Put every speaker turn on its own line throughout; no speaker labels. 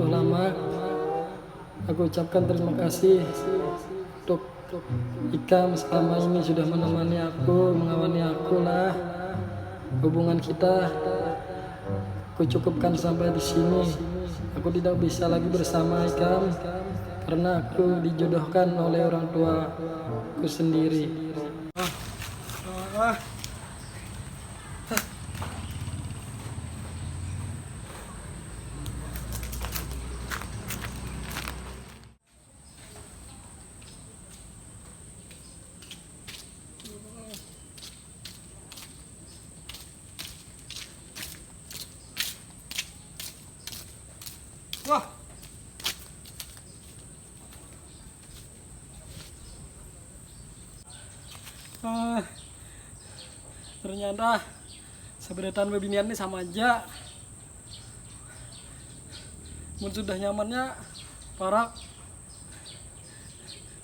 waktu lama. Aku ucapkan terima kasih untuk Ikam selama ini sudah menemani aku, mengawani aku lah. Hubungan kita aku cukupkan sampai di sini. Aku tidak bisa lagi bersama Ikam karena aku dijodohkan oleh orang tuaku sendiri. Wah. Ternyata seberetan bebinian ini sama aja. Mun sudah nyamannya parah,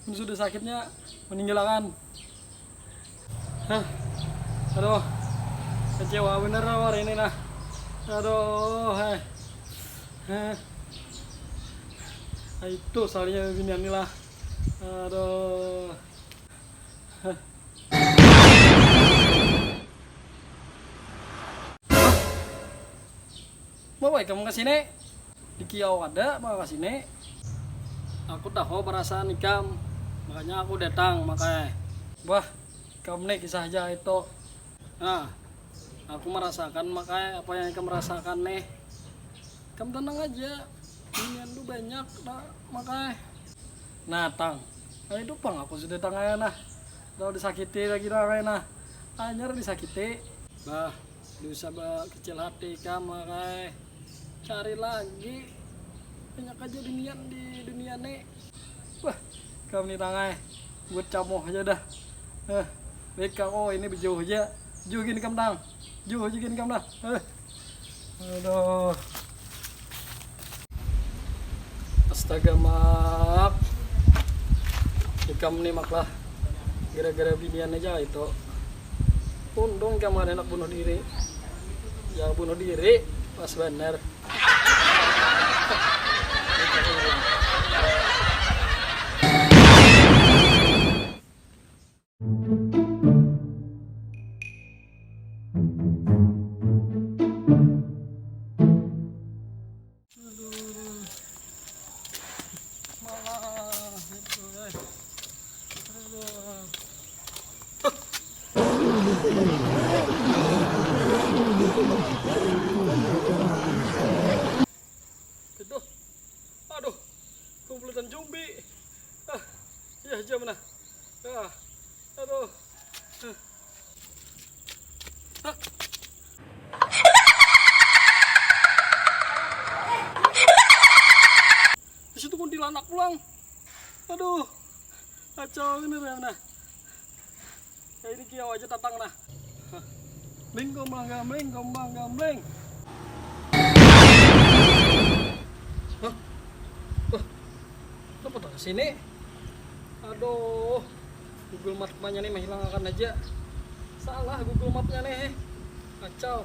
mun sudah sakitnya meninggalkan. Aduh, kecewa bener hari ini nah. Aduh, itu soalnya bebinian ini lah. Aduh. Mau kamu kesini? Di kiau ada mau kesini? Aku tahu perasaan Ikam, makanya aku datang. Makanya, wah, kamu nih kisah aja itu. Nah, aku merasakan makanya apa yang kamu merasakan nih. Kamu tenang aja, ini tuh banyak, nah, makanya. Nah, tang, nah itu pang aku sudah tangan nah, udah disakiti lagi nah, anyar disakiti, bah, dosa bah kecil hati kamu makanya. Cari lagi banyak aja di dunia nih. Wah, kamu nih tangai buat camoh aja dah. Baik kamu ini berjauh aja, jauh gini kamu tang, jauh aja gini kamu dah. Aduh, astaga mak, kamu nih maklah gara-gara binian aja itu. Untung kamu ada anak bunuh diri, yang bunuh diri pas bener. Itu, aduh, kumpulan zombie. Ya jam mana? Aduh. Di situ kuntilanak pulang. Aduh, kacau ini nah. Ya ini kiau aja tatang nah. Bling gomblang gambling. Kenapa tuh kesini? Aduh, Google Map-nya nih menghilangkan aja. Salah Google Map-nya nih. Kacau.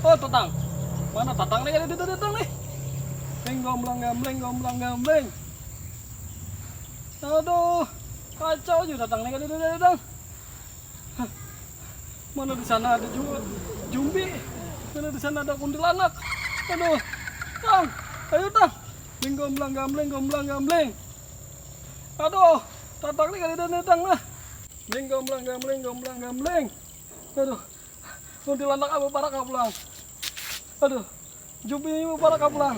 Oh, tatang. Mana tatang nih? Ada tatang nih. Bling gomblang gambling. Aduh, kacau juga datang nih datang. Mana di sana ada zombie, mana di sana ada kuntilanak. Aduh, tang, ayo tang, gomblang gambling. Aduh, datang nih datang lah. Gomblang gambling. Aduh, kuntilanak apa para pulang. Aduh, zombie apa para pulang.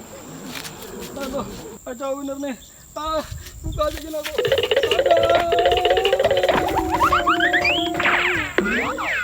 Aduh, kacau bener nih. Buka aja gini aku. Aduh.